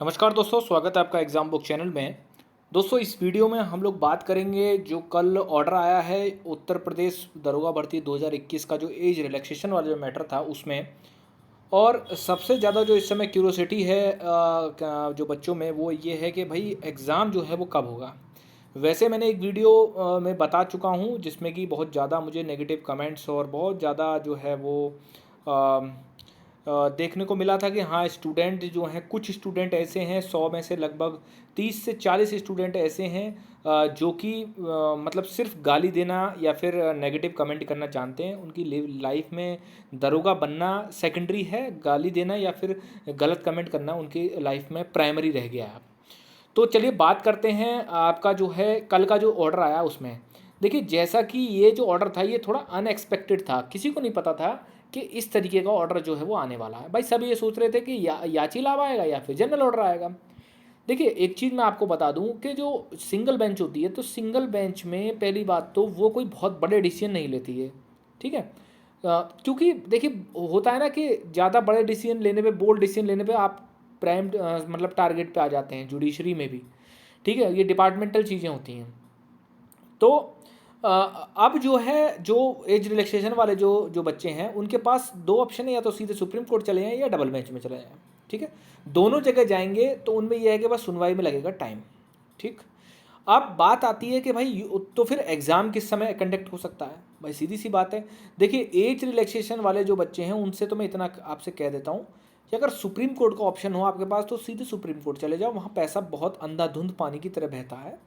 नमस्कार दोस्तों, स्वागत है आपका एग्ज़ाम बुक चैनल में। दोस्तों, इस वीडियो में हम लोग बात करेंगे जो कल ऑर्डर आया है उत्तर प्रदेश दरोगा भर्ती 2021 का, जो एज रिलैक्सेशन वाला जो मैटर था उसमें। और सबसे ज़्यादा जो इस समय क्यूरोसिटी है जो बच्चों में, वो ये है कि भाई एग्ज़ाम जो है वो कब होगा। वैसे मैंने एक वीडियो में बता चुका हूँ जिसमें कि बहुत ज़्यादा मुझे नेगेटिव कमेंट्स और बहुत ज़्यादा जो है वो देखने को मिला था कि हाँ, स्टूडेंट जो हैं, कुछ स्टूडेंट ऐसे हैं, 100 में से लगभग 30 से 40 स्टूडेंट ऐसे हैं जो कि मतलब सिर्फ गाली देना या फिर नेगेटिव कमेंट करना जानते हैं। उनकी लाइफ में दरोगा बनना सेकेंडरी है, गाली देना या फिर गलत कमेंट करना उनकी लाइफ में प्राइमरी रह गया है। तो चलिए बात करते हैं आपका जो है कल का जो ऑर्डर आया उसमें। देखिए, जैसा कि ये जो ऑर्डर था ये थोड़ा अनएक्सपेक्टेड था, किसी को नहीं पता था कि इस तरीके का ऑर्डर जो है वो आने वाला है। भाई सब ये सोच रहे थे कि याची लाभ आएगा या फिर जनरल ऑर्डर आएगा। देखिए, एक चीज़ मैं आपको बता दूं कि जो सिंगल बेंच होती है, तो सिंगल बेंच में पहली बात तो वो कोई बहुत बड़े डिसीजन नहीं लेती है। ठीक है। क्योंकि देखिए, होता है ना कि ज़्यादा बड़े डिसीजन लेने पे, बोल्ड डिसीजन लेने पे आप प्राइम मतलब टारगेट पे आ जाते हैं, जुडिशरी में भी। ठीक है, ये डिपार्टमेंटल चीज़ें होती हैं। तो अब जो है, जो एज रिलैक्सेशन वाले जो जो बच्चे हैं उनके पास दो ऑप्शन है, या तो सीधे सुप्रीम कोर्ट चले जाएं या डबल बेंच में चले जाएं। ठीक है, दोनों जगह जाएंगे तो उनमें यह है कि बस सुनवाई में लगेगा टाइम। ठीक। अब बात आती है कि भाई तो फिर एग्ज़ाम किस समय कंडक्ट हो सकता है। भाई सीधी सी बात है। देखिए, एज रिलैक्सेशन वाले जो बच्चे हैं उनसे तो मैं इतना आपसे कह देता हूँ कि अगर सुप्रीम कोर्ट का ऑप्शन हो आपके पास तो सीधे सुप्रीम कोर्ट चले जाओ। वहाँ पैसा बहुत अंधाधुंध पानी की तरह बहता है,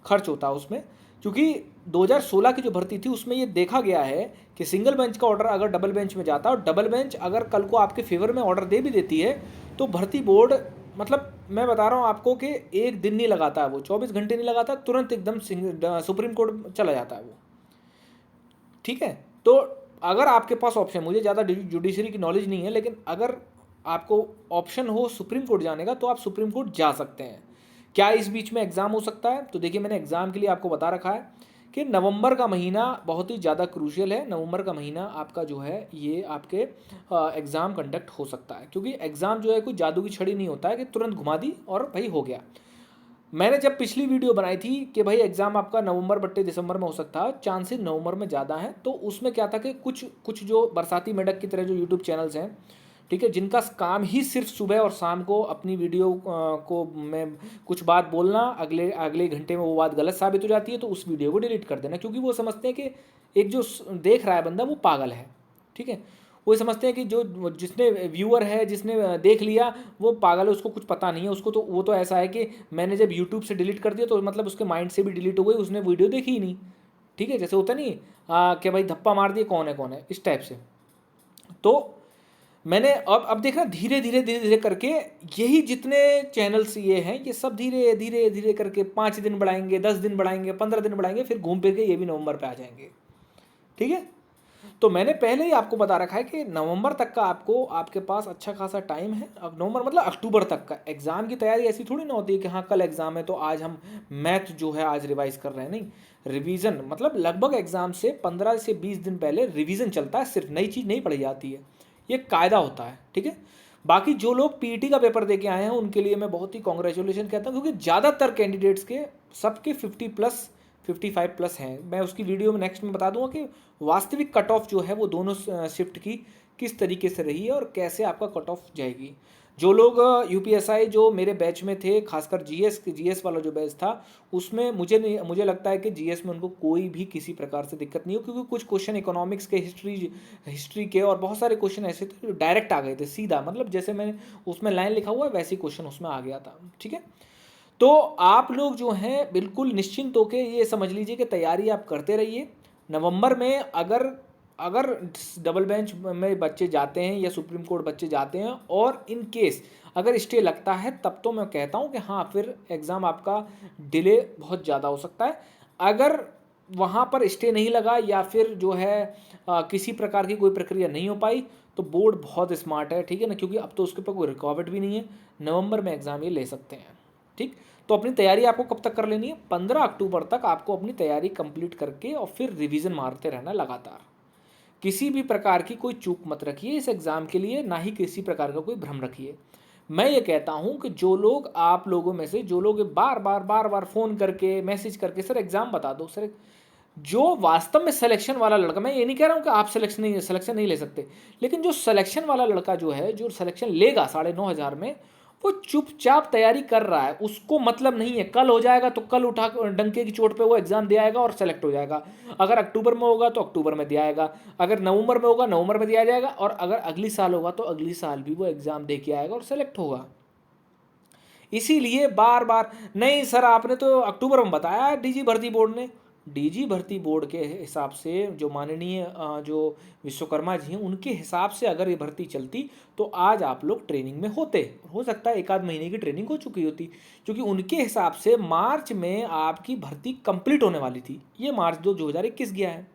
खर्च होता है उसमें। क्योंकि 2016 की जो भर्ती थी उसमें ये देखा गया है कि सिंगल बेंच का ऑर्डर अगर डबल बेंच में जाता है, और डबल बेंच अगर कल को आपके फेवर में ऑर्डर दे भी देती है, तो भर्ती बोर्ड, मतलब मैं बता रहा हूँ आपको कि एक दिन नहीं लगाता है वो, 24 घंटे नहीं लगाता, तुरंत एकदम सुप्रीम कोर्ट चला जाता है वो। ठीक है। तो अगर आपके पास ऑप्शन, मुझे ज़्यादा जुडिशरी की नॉलेज नहीं है, लेकिन अगर आपको ऑप्शन हो सुप्रीम कोर्ट जाने का तो आप सुप्रीम कोर्ट जा सकते हैं। क्या इस बीच में एग्ज़ाम हो सकता है? तो देखिए, मैंने एग्ज़ाम के लिए आपको बता रखा है कि नवंबर का महीना बहुत ही ज़्यादा क्रूशियल है। नवंबर का महीना आपका जो है ये आपके एग्ज़ाम कंडक्ट हो सकता है, क्योंकि एग्ज़ाम जो है कोई जादू की छड़ी नहीं होता है कि तुरंत घुमा दी और भाई हो गया। मैंने जब पिछली वीडियो बनाई थी कि भाई एग्ज़ाम आपका नवंबर बट्टे दिसंबर में हो सकता है, चांसेस नवंबर में ज़्यादा हैं, तो उसमें क्या था कि कुछ कुछ जो बरसाती मेढक की तरह जो यूट्यूब चैनल्स हैं, ठीक है, जिनका काम ही सिर्फ सुबह और शाम को अपनी वीडियो को में कुछ बात बोलना, अगले अगले घंटे में वो बात गलत साबित हो जाती है तो उस वीडियो को डिलीट कर देना, क्योंकि वो समझते हैं कि एक जो देख रहा है बंदा वो पागल है। ठीक है। वो समझते हैं कि जो जिसने व्यूअर है, जिसने देख लिया, वो पागल है, उसको कुछ पता नहीं है। उसको तो वो तो ऐसा है कि मैंने जब यूट्यूब से डिलीट कर दिया तो मतलब उसके माइंड से भी डिलीट हो गई, उसने वीडियो देखी ही नहीं। ठीक है, जैसे होता नहीं कि भाई धप्पा मार दिए, कौन है, इस टाइप से। तो मैंने अब देखना, धीरे धीरे धीरे धीरे करके यही जितने चैनल्स ये हैं, ये सब धीरे धीरे धीरे करके 5 दिन बढ़ाएंगे, 10 दिन बढ़ाएंगे, 15 दिन बढ़ाएंगे, फिर घूम फिर के ये भी नवंबर पे आ जाएंगे। ठीक है। तो मैंने पहले ही आपको बता रखा है कि नवंबर तक का आपको, आपके पास अच्छा खासा टाइम है। अब नवंबर मतलब अक्टूबर तक का। एग्ज़ाम की तैयारी ऐसी थोड़ी ना होती है कि हाँ कल एग्ज़ाम है तो आज हम मैथ जो है आज रिवाइज कर रहे हैं। नहीं, रिवीजन मतलब लगभग एग्ज़ाम से 15 से 20 दिन पहले रिवीजन चलता है, सिर्फ नई चीज़ नहीं पढ़ी जाती है, ये कायदा होता है। ठीक है। बाकी जो लोग पीईटी का पेपर दे के आए हैं उनके लिए मैं बहुत ही कॉन्ग्रेचुलेशन कहता हूँ, क्योंकि ज़्यादातर कैंडिडेट्स के सबके 50+, 55+ हैं। मैं उसकी वीडियो में नेक्स्ट में बता दूंगा कि वास्तविक कट ऑफ जो है वो दोनों शिफ्ट की किस तरीके से रही है और कैसे आपका कट ऑफ जाएगी। जो लोग यूपीएसआई जो मेरे बैच में थे, खासकर जीएस वाला जो बैच था, उसमें मुझे लगता है कि जीएस में उनको कोई भी किसी प्रकार से दिक्कत नहीं हो, क्योंकि कुछ क्वेश्चन इकोनॉमिक्स के, हिस्ट्री के और बहुत सारे क्वेश्चन ऐसे थे जो डायरेक्ट आ गए थे सीधा, मतलब जैसे मैंने उसमें लाइन लिखा हुआ है वैसे क्वेश्चन उसमें आ गया था। ठीक है। तो आप लोग जो हैं बिल्कुल निश्चिंत होकर ये समझ लीजिए कि तैयारी आप करते रहिए। नवंबर में अगर अगर डबल बेंच में बच्चे जाते हैं या सुप्रीम कोर्ट बच्चे जाते हैं और इन केस अगर स्टे लगता है, तब तो मैं कहता हूँ कि हाँ फिर एग्ज़ाम आपका डिले बहुत ज़्यादा हो सकता है। अगर वहाँ पर स्टे नहीं लगा या फिर जो है किसी प्रकार की कोई प्रक्रिया नहीं हो पाई, तो बोर्ड बहुत स्मार्ट है, ठीक है ना, क्योंकि अब तो उसके ऊपर कोई रुकावट भी नहीं है, नवंबर में एग्ज़ाम ये ले सकते हैं। ठीक। तो अपनी तैयारी आपको कब तक कर लेनी है? 15 अक्टूबर तक आपको अपनी तैयारी कंप्लीट करके और फिर रिवीजन मारते रहना लगातार। किसी भी प्रकार की कोई चूक मत रखिए इस एग्ज़ाम के लिए, ना ही किसी प्रकार का कोई भ्रम रखिए। मैं ये कहता हूँ कि जो लोग, आप लोगों में से जो लोग बार बार फ़ोन करके मैसेज करके सर एग्ज़ाम बता दो सर, जो वास्तव में सिलेक्शन वाला लड़का, मैं ये नहीं कह रहा हूँ कि आप सिलेक्शन नहीं ले सकते, लेकिन जो सिलेक्शन वाला लड़का जो है, जो सिलेक्शन लेगा 9,500 में, वो चुपचाप तैयारी कर रहा है, उसको मतलब नहीं है कल हो जाएगा तो कल उठा डंके की चोट पे वो एग्ज़ाम दे आएगा और सेलेक्ट हो जाएगा। अगर अक्टूबर में होगा तो अक्टूबर में दिया आएगा, अगर नवंबर में होगा नवंबर में दिया जाएगा, और अगर अगली साल होगा तो अगली साल भी वो एग्ज़ाम दे के आएगा और सेलेक्ट होगा। इसीलिए बार बार नहीं सर आपने तो अक्टूबर में बताया डीजी भर्ती बोर्ड ने, डीजी भर्ती बोर्ड के हिसाब से जो माननीय जो विश्वकर्मा जी हैं उनके हिसाब से अगर ये भर्ती चलती तो आज आप लोग ट्रेनिंग में होते, हो सकता है 1 आध महीने की ट्रेनिंग हो चुकी होती, क्योंकि उनके हिसाब से मार्च में आपकी भर्ती कंप्लीट होने वाली थी। ये मार्च 2021 गया है।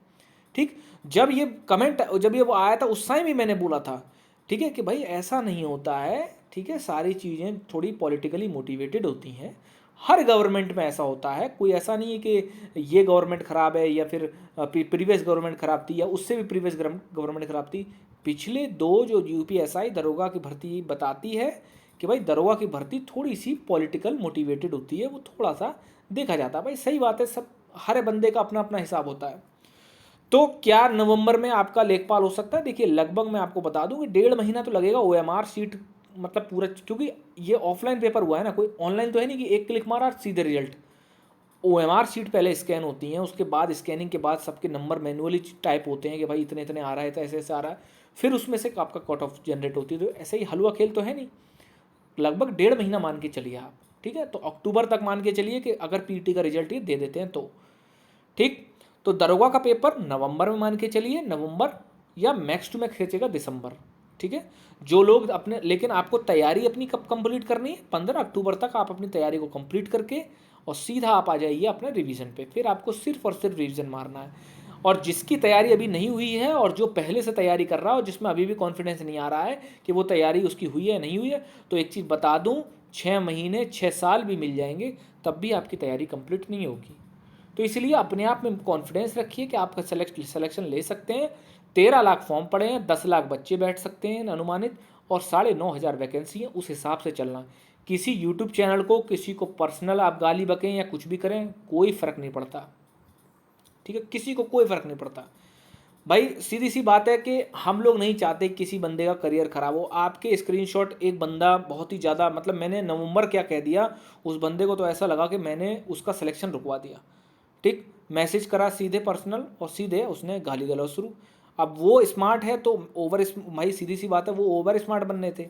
ठीक, जब ये वो आया था उस टाइम भी मैंने बोला था, ठीक है, कि भाई ऐसा नहीं होता है, ठीक है, सारी चीज़ें थोड़ी पॉलिटिकली मोटिवेटेड होती हैं। हर गवर्नमेंट में ऐसा होता है, कोई ऐसा नहीं है कि ये गवर्नमेंट ख़राब है या फिर प्रीवियस गवर्नमेंट ख़राब थी या उससे भी प्रीवियस गवर्नमेंट ख़राब थी। पिछले 2 जो यूपीएसआई दरोगा की भर्ती बताती है कि भाई दरोगा की भर्ती थोड़ी सी पॉलिटिकल मोटिवेटेड होती है, वो थोड़ा सा देखा जाता है। भाई सही बात है, सब हर बंदे का अपना अपना हिसाब होता है। तो क्या नवंबर में आपका लेखपाल हो सकता है? देखिए लगभग मैं आपको बता दूं कि 1.5 महीना तो लगेगा ओएमआर शीट, मतलब पूरा, क्योंकि ये ऑफलाइन पेपर हुआ है ना, कोई ऑनलाइन तो है नहीं कि एक क्लिक मारा सीधे रिजल्ट। ओएमआर शीट पहले स्कैन होती हैं, उसके बाद स्कैनिंग के बाद सबके नंबर मैनुअली टाइप होते हैं कि भाई इतने इतने आ रहा है, तो ऐसे ऐसे आ रहा है, फिर उसमें से आपका कट ऑफ जनरेट होती है। तो ऐसे ही हलवा खेल तो है नहीं, लगभग 1.5 महीना मान के चलिए आप, ठीक है। तो अक्टूबर तक मान के चलिए कि अगर पीटी का रिजल्ट ये दे देते हैं तो, ठीक। तो दरोगा का पेपर नवंबर में मान के चलिए, नवंबर या मैक्स टू मैक्स खींचेगा दिसंबर, ठीक है। जो लोग अपने, लेकिन आपको तैयारी अपनी कब कंप्लीट करनी है? 15 अक्टूबर तक आप अपनी तैयारी को कंप्लीट करके और सीधा आप आ जाइए अपने रिवीजन पे, फिर आपको सिर्फ और सिर्फ रिवीजन मारना है। और जिसकी तैयारी अभी नहीं हुई है और जो पहले से तैयारी कर रहा है और जिसमें अभी भी कॉन्फिडेंस नहीं आ रहा है कि वो तैयारी उसकी हुई है नहीं हुई है, तो एक चीज़ बता दूँ, 6 महीने 6 साल भी मिल जाएंगे तब भी आपकी तैयारी कंप्लीट नहीं होगी। तो इसलिए अपने आप में कॉन्फिडेंस रखिए कि आपका सिलेक्शन ले सकते हैं। 13 लाख फॉर्म पड़े हैं, 10 लाख बच्चे बैठ सकते हैं अनुमानित, और 9,500 वैकेंसी है, उस हिसाब से चलना। किसी यूट्यूब चैनल को, किसी को पर्सनल आप गाली बकें या कुछ भी करें, कोई फ़र्क नहीं पड़ता, ठीक है, किसी को कोई फ़र्क नहीं पड़ता। भाई सीधी सी बात है कि हम लोग नहीं चाहते किसी बंदे का करियर ख़राब हो। आपके स्क्रीनशॉट, एक बंदा बहुत ही ज़्यादा, मतलब मैंने नवंबर क्या कह दिया, उस बंदे को तो ऐसा लगा कि मैंने उसका सिलेक्शन रुकवा दिया, ठीक। मैसेज करा सीधे पर्सनल और सीधे उसने गाली गलौज शुरू। अब वो स्मार्ट है तो भाई सीधी सी बात है, वो ओवर स्मार्ट बनने थे।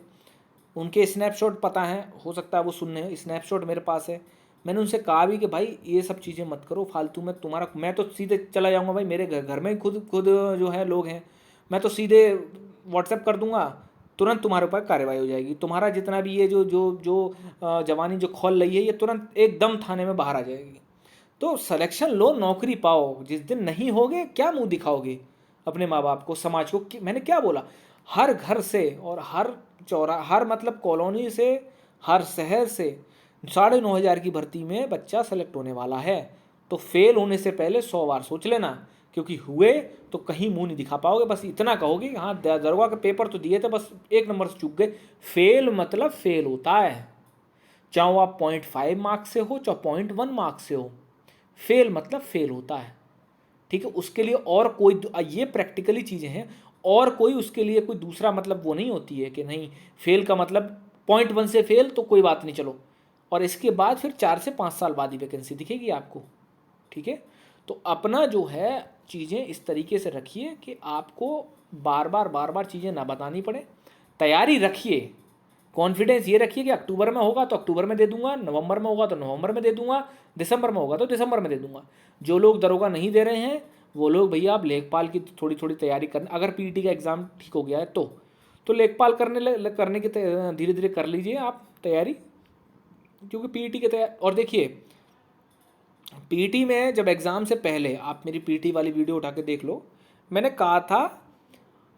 उनके स्नैपशॉट पता है, हो सकता है वो सुनने, स्नैपशॉट मेरे पास है। मैंने उनसे कहा भी कि भाई ये सब चीज़ें मत करो फालतू में, तुम्हारा मैं तो सीधे चला जाऊँगा भाई, मेरे घर में ही खुद खुद जो है लोग हैं, मैं तो सीधे व्हाट्सएप कर दूंगा, तुरंत तुम्हारे ऊपर कार्रवाई हो जाएगी। तुम्हारा जितना भी ये जो जो जो जवानी जो खोल रही है, ये तुरंत एकदम थाने में बाहर आ जाएगी। तो सिलेक्शन लो, नौकरी पाओ। जिस दिन नहीं होगे क्या मुंह दिखाओगे अपने माँ बाप को, समाज को? मैंने क्या बोला, हर घर से और हर हर मतलब कॉलोनी से, हर शहर से 9,500 की भर्ती में बच्चा सेलेक्ट होने वाला है। तो फेल होने से पहले 100 बार सोच लेना, क्योंकि हुए तो कहीं मुंह नहीं दिखा पाओगे। बस इतना कहोगे कि हाँ दरोगा के पेपर तो दिए थे, बस 1 नंबर से चूक गए। फेल मतलब फेल होता है, चाहे आप 0.5 मार्क्स से हो चाहे 0.1 मार्क्स से हो, फेल मतलब फेल होता है, ठीक है। उसके लिए और कोई, ये प्रैक्टिकली चीज़ें हैं, और कोई उसके लिए कोई दूसरा मतलब वो नहीं होती है कि नहीं फेल का मतलब 0.1 से फेल तो कोई बात नहीं चलो, और इसके बाद फिर 4 से 5 साल बाद ही वैकेंसी दिखेगी आपको, ठीक है। तो अपना जो है चीज़ें इस तरीके से रखिए कि आपको बार बार चीज़ें ना बतानी पड़े। तैयारी रखिए, कॉन्फिडेंस ये रखिए कि अक्टूबर में होगा तो अक्टूबर में दे दूंगा, नवंबर में होगा तो नवंबर में दे दूंगा, दिसंबर में होगा तो दिसंबर में दे दूंगा। जो लोग दरोगा नहीं दे रहे हैं वो लोग भैया आप लेखपाल की थोड़ी थोड़ी तैयारी करना, अगर पीटी का एग्ज़ाम ठीक हो गया है तो लेखपाल करने की धीरे धीरे कर लीजिए आप तैयारी, क्योंकि पीटी की तैयारी। और देखिए पीटी में जब एग्ज़ाम से पहले आप मेरी पीटी वाली वीडियो उठा के देख लो, मैंने कहा था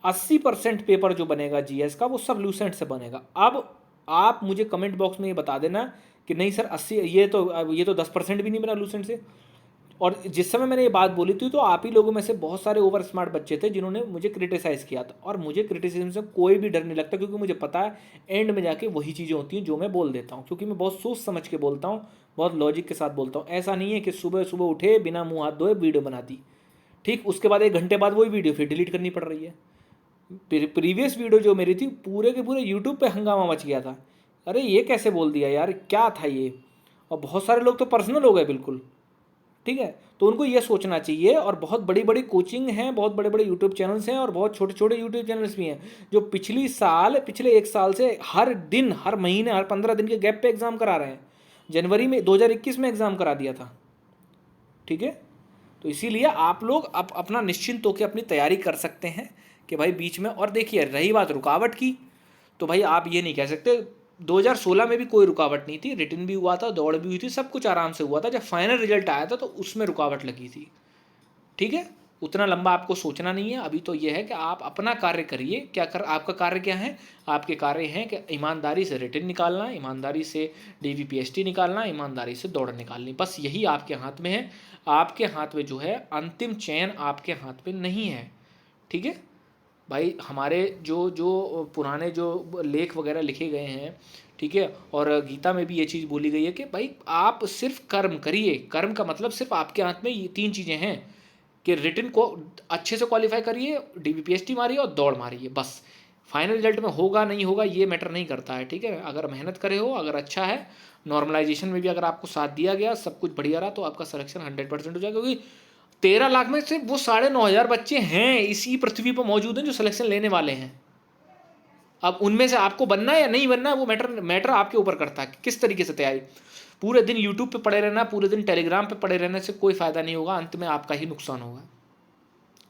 80% पेपर जो बनेगा जीएस का वो सब लूसेंट से बनेगा। अब आप मुझे कमेंट बॉक्स में ये बता देना कि नहीं सर 80, ये तो 10% भी नहीं बना लूसेंट से। और जिस समय मैंने ये बात बोली थी तो आप ही लोगों में से बहुत सारे ओवर स्मार्ट बच्चे थे जिन्होंने मुझे क्रिटिसाइज़ किया था, और मुझे क्रिटिसिज्म से कोई भी डर नहीं लगता, क्योंकि मुझे पता है एंड में जाके वही चीज़ें होती हैं जो मैं बोल देता हूँ, क्योंकि मैं बहुत सोच समझ के बोलता हूँ, बहुत लॉजिक के साथ बोलता हूँ। ऐसा नहीं है कि सुबह सुबह उठे बिना मुँह हाथ धोए वीडियो बना दी, ठीक, उसके बाद 1 घंटे बाद वही वीडियो फिर डिलीट करनी पड़ रही है। प्रीवियस वीडियो जो मेरी थी पूरे के पूरे यूट्यूब पे हंगामा मच गया था, अरे ये कैसे बोल दिया यार, क्या था ये। और बहुत सारे लोग तो पर्सनल हो गए बिल्कुल, ठीक है। तो उनको ये सोचना चाहिए, और बहुत बड़ी बड़ी कोचिंग हैं, बहुत बड़े बड़े यूट्यूब चैनल्स हैं, और बहुत छोटे छोटे यूट्यूब चैनल्स भी हैं जो पिछले 1 साल से हर दिन, हर महीने, हर 15 दिन के गैप पे एग्ज़ाम करा रहे हैं। जनवरी में 2021 में एग्ज़ाम करा दिया था, ठीक है। तो इसीलिए आप लोग अब अपना निश्चिंत होकर अपनी तैयारी कर सकते हैं कि भाई बीच में। और देखिए रही बात रुकावट की, तो भाई आप ये नहीं कह सकते, 2016 में भी कोई रुकावट नहीं थी, रिटन भी हुआ था, दौड़ भी हुई थी, सब कुछ आराम से हुआ था। जब फाइनल रिजल्ट आया था तो उसमें रुकावट लगी थी, ठीक है। उतना लंबा आपको सोचना नहीं है। अभी तो यह है कि आप अपना कार्य करिए। आपका कार्य क्या है? आपके कार्य हैं कि ईमानदारी से रिटन निकालना, ईमानदारी से DVPST निकालना, ईमानदारी से दौड़ निकालनी, बस यही आपके हाथ में है। आपके हाथ में जो है अंतिम चयन आपके हाथ में नहीं है, ठीक है भाई। हमारे जो जो पुराने जो लेख वगैरह लिखे गए हैं, ठीक है, और गीता में भी ये चीज़ बोली गई है कि भाई आप सिर्फ कर्म करिए। कर्म का मतलब सिर्फ आपके हाथ में ये 3 चीज़ें हैं कि रिटन को अच्छे से क्वालिफाई करिए, DVPST मारिए और दौड़ मारिए, बस। फाइनल रिजल्ट में होगा नहीं होगा ये मैटर नहीं करता है, ठीक है। अगर मेहनत करे हो, अगर अच्छा है, नॉर्मलाइजेशन में भी अगर आपको साथ दिया गया, सब कुछ बढ़िया रहा, तो आपका सिलेक्शन 100% हो जाएगा। क्योंकि 13 लाख में से वो 9,500 बच्चे हैं इसी पृथ्वी पर मौजूद हैं जो सिलेक्शन लेने वाले हैं। अब उनमें से आपको बनना है या नहीं बनना है, वो मैटर आपके ऊपर करता है किस तरीके से तैयारी। पूरे दिन यूट्यूब पे पड़े रहना, पूरे दिन टेलीग्राम पे पड़े रहने से कोई फ़ायदा नहीं होगा, अंत में आपका ही नुकसान होगा,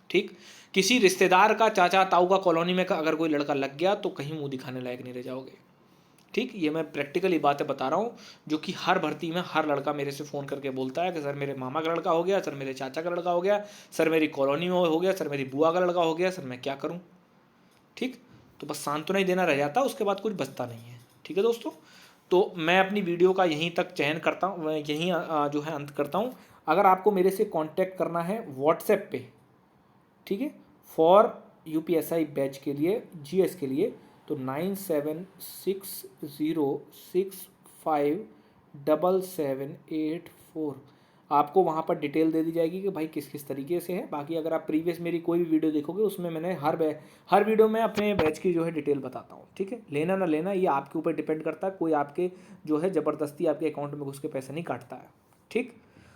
ठीक। किसी रिश्तेदार का, चाचा ताऊ का कॉलोनी में का अगर कोई लड़का लग गया तो कहीं मुंह दिखाने लायक नहीं रह जाओगे, ठीक। ये मैं प्रैक्टिकली बातें बता रहा हूँ, जो कि हर भर्ती में हर लड़का मेरे से फ़ोन करके बोलता है कि सर मेरे मामा का लड़का हो गया, सर मेरे चाचा का लड़का हो गया, सर मेरी कॉलोनी में हो गया, सर मेरी बुआ का लड़का हो गया, सर मैं क्या करूँ, ठीक। तो बस सांत्वना ही देना रह जाता, उसके बाद कुछ बचता नहीं है, ठीक है दोस्तों। तो मैं अपनी वीडियो का यहीं तक चयन करता हूँ, मैं यहीं जो है अंत करता हूँ। अगर आपको मेरे से कांटेक्ट करना है व्हाट्सएप पे, ठीक है, फॉर UPSI बैच के लिए, GS के लिए, तो 9760657784 आपको वहाँ पर डिटेल दे दी जाएगी कि भाई किस किस तरीके से है। बाकी अगर आप प्रीवियस मेरी कोई भी वीडियो देखोगे उसमें मैंने हर वीडियो में अपने बैच की जो है डिटेल बताता हूँ, ठीक है। लेना ना लेना ये आपके ऊपर डिपेंड करता है, कोई आपके जो है ज़बरदस्ती आपके अकाउंट में घुस के पैसे नहीं काटता है, ठीक।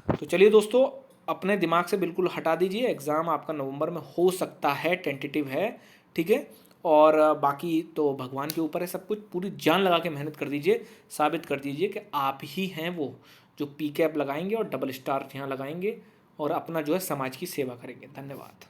तो चलिए दोस्तों, अपने दिमाग से बिल्कुल हटा दीजिए, एग्ज़ाम आपका नवंबर में हो सकता है, टेंटेटिव है, ठीक है। और बाकी तो भगवान के ऊपर है सब कुछ। पूरी जान लगा के मेहनत कर दीजिए, साबित कर दीजिए कि आप ही हैं वो जो P कैप लगाएंगे और डबल स्टार यहाँ लगाएंगे और अपना जो है समाज की सेवा करेंगे। धन्यवाद।